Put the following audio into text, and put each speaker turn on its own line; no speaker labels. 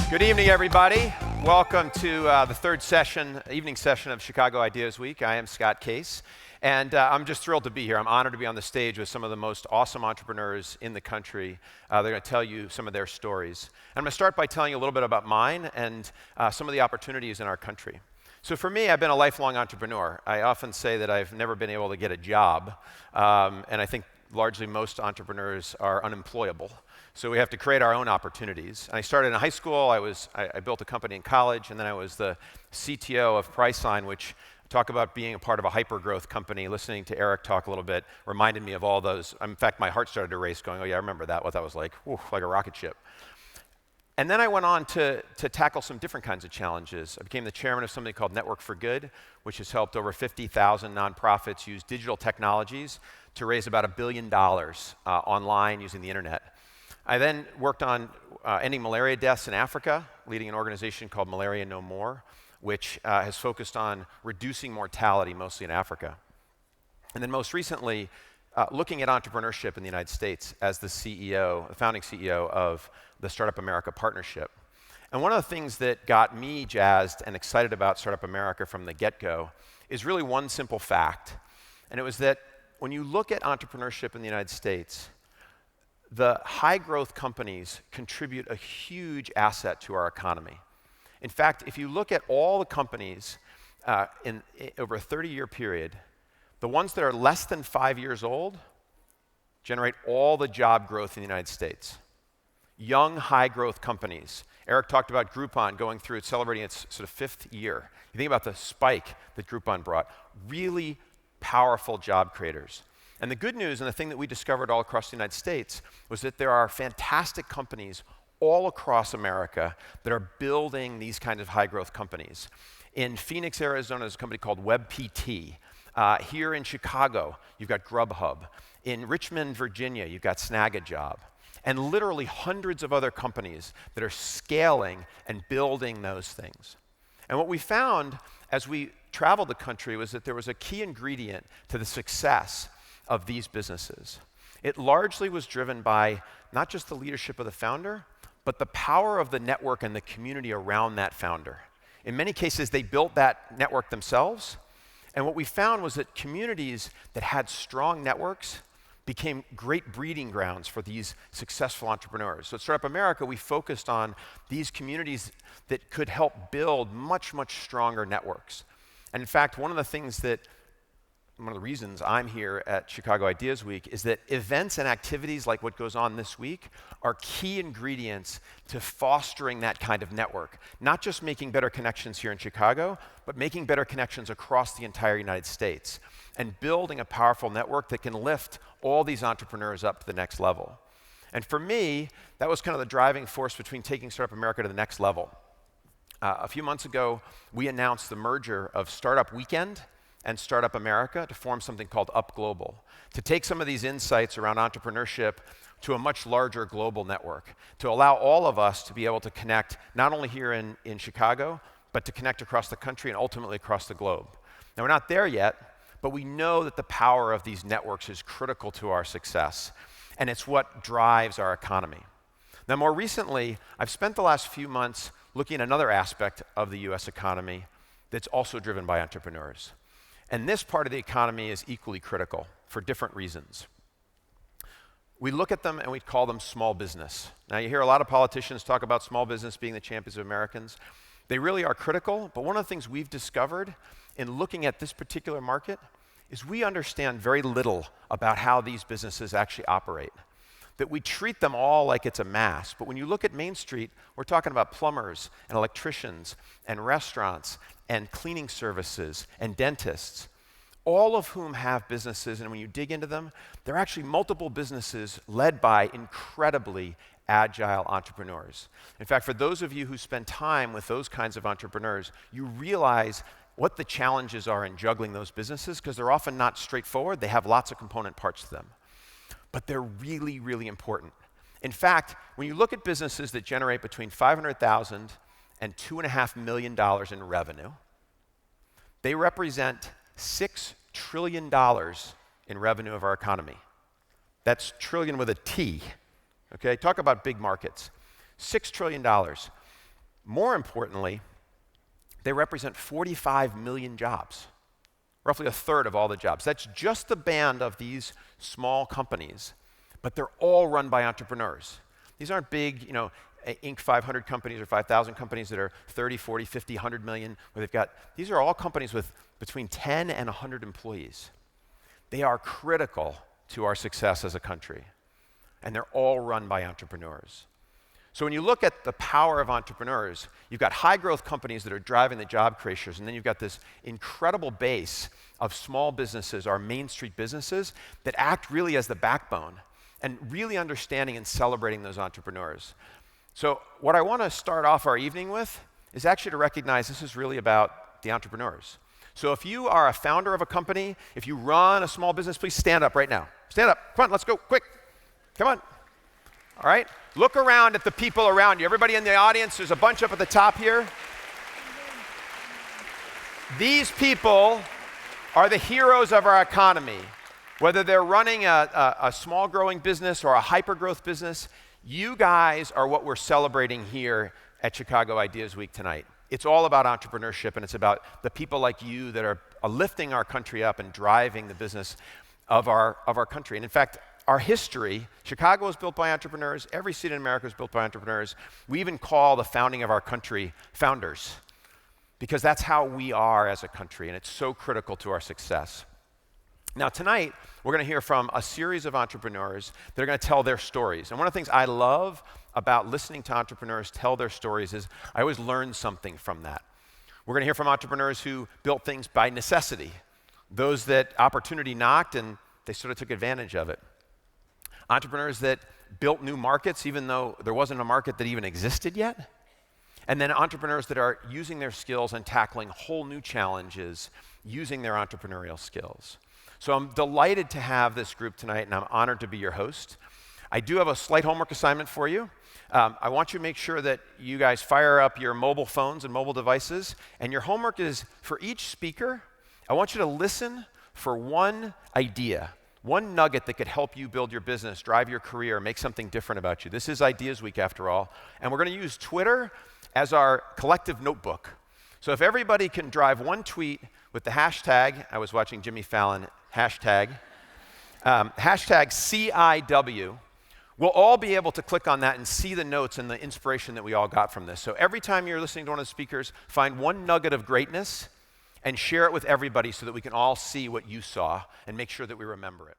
Good evening, everybody. Welcome to the third evening session of Chicago Ideas Week. I am Scott Case, and I'm just thrilled to be here. I'm honored to be on the stage with some of the most awesome entrepreneurs in the country. They're going to tell you some of their stories. And I'm going to start by telling you a little bit about mine and some of the opportunities in our country. So for me, I've been a lifelong entrepreneur. I often say that I've never been able to get a job, and I think largely most entrepreneurs are unemployable. So we have to create our own opportunities. And I started in high school. I built a company in college, and then I was the CTO of Priceline, which talk about being a part of a hyper-growth company. Listening to Eric talk a little bit reminded me of all those. In fact, my heart started to race going, oh yeah, I remember that, what that was like. Ooh, like a rocket ship. And then I went on to tackle some different kinds of challenges. I became the chairman of something called Network for Good, which has helped over 50,000 nonprofits use digital technologies to raise about $1 billion online using the internet. I then worked on ending malaria deaths in Africa, leading an organization called Malaria No More, which has focused on reducing mortality, mostly in Africa. And then most recently, looking at entrepreneurship in the United States as the founding CEO of the Startup America Partnership. And one of the things that got me jazzed and excited about Startup America from the get-go is really one simple fact. And it was that when you look at entrepreneurship in the United States, the high-growth companies contribute a huge asset to our economy. In fact, if you look at all the companies over a 30-year period, the ones that are less than 5 years old generate all the job growth in the United States. Young, high-growth companies. Eric talked about Groupon celebrating its sort of 5th year. You think about the spike that Groupon brought. Really powerful job creators. And the good news, and the thing that we discovered all across the United States, was that there are fantastic companies all across America that are building these kinds of high-growth companies. In Phoenix, Arizona, there's a company called WebPT. Here in Chicago, you've got Grubhub. In Richmond, Virginia, you've got Snagajob. And literally hundreds of other companies that are scaling and building those things. And what we found as we traveled the country was that there was a key ingredient to the success of these businesses. It largely was driven by not just the leadership of the founder, but the power of the network and the community around that founder. In many cases, they built that network themselves, and what we found was that communities that had strong networks became great breeding grounds for these successful entrepreneurs. So at Startup America, we focused on these communities that could help build much, much stronger networks. And in fact, one of the reasons I'm here at Chicago Ideas Week is that events and activities like what goes on this week are key ingredients to fostering that kind of network. Not just making better connections here in Chicago, but making better connections across the entire United States and building a powerful network that can lift all these entrepreneurs up to the next level. And for me, that was kind of the driving force between taking Startup America to the next level. A few months ago, we announced the merger of Startup Weekend and Startup America to form something called Up Global, to take some of these insights around entrepreneurship to a much larger global network, to allow all of us to be able to connect not only here in Chicago, but to connect across the country and ultimately across the globe. Now, we're not there yet, but we know that the power of these networks is critical to our success, and it's what drives our economy. Now, more recently, I've spent the last few months looking at another aspect of the US economy that's also driven by entrepreneurs. And this part of the economy is equally critical for different reasons. We look at them and we call them small business. Now, you hear a lot of politicians talk about small business being the champions of Americans. They really are critical, but one of the things we've discovered in looking at this particular market is we understand very little about how these businesses actually operate. That we treat them all like it's a mass, but when you look at Main Street, we're talking about plumbers and electricians and restaurants and cleaning services and dentists, all of whom have businesses, and when you dig into them, they're actually multiple businesses led by incredibly agile entrepreneurs. In fact, for those of you who spend time with those kinds of entrepreneurs, you realize what the challenges are in juggling those businesses, because they're often not straightforward. They have lots of component parts to them. But they're really, really important. In fact, when you look at businesses that generate between $500,000 and $2.5 million in revenue, they represent $6 trillion in revenue of our economy. That's trillion with a T. Okay, talk about big markets. $6 trillion. More importantly, they represent 45 million jobs, roughly a third of all the jobs. That's just the band of these small companies, but they're all run by entrepreneurs. These aren't big, Inc. 500 companies or 5,000 companies that are 30, 40, 50, 100 million, these are all companies with between 10 and 100 employees. They are critical to our success as a country, and they're all run by entrepreneurs. So when you look at the power of entrepreneurs, you've got high growth companies that are driving the job creators, and then you've got this incredible base of small businesses, our Main Street businesses, that act really as the backbone and really understanding and celebrating those entrepreneurs. So what I want to start off our evening with is actually to recognize this is really about the entrepreneurs. So if you are a founder of a company, if you run a small business, please stand up right now. Stand up. Come on, let's go, quick. Come on. All right? Look around at the people around you. Everybody in the audience, there's a bunch up at the top here. These people are the heroes of our economy. Whether they're running a small growing business or a hyper-growth business, you guys are what we're celebrating here at Chicago Ideas Week tonight. It's all about entrepreneurship, and it's about the people like you that are lifting our country up and driving the business of our country. And in fact, our history, Chicago was built by entrepreneurs. Every city in America was built by entrepreneurs. We even call the founding of our country founders, because that's how we are as a country, and it's so critical to our success. Now tonight, we're going to hear from a series of entrepreneurs that are going to tell their stories. And one of the things I love about listening to entrepreneurs tell their stories is I always learn something from that. We're going to hear from entrepreneurs who built things by necessity, those that opportunity knocked and they sort of took advantage of it. Entrepreneurs that built new markets even though there wasn't a market that even existed yet. And then entrepreneurs that are using their skills and tackling whole new challenges using their entrepreneurial skills. So I'm delighted to have this group tonight, and I'm honored to be your host. I do have a slight homework assignment for you. I want you to make sure that you guys fire up your mobile phones and mobile devices, and your homework is for each speaker, I want you to listen for one idea, one nugget that could help you build your business, drive your career, make something different about you. This is Ideas Week after all, and we're going to use Twitter as our collective notebook. So if everybody can drive one tweet with the hashtag, I was watching Jimmy Fallon, hashtag CIW, we'll all be able to click on that and see the notes and the inspiration that we all got from this. So every time you're listening to one of the speakers, find one nugget of greatness and share it with everybody so that we can all see what you saw and make sure that we remember it.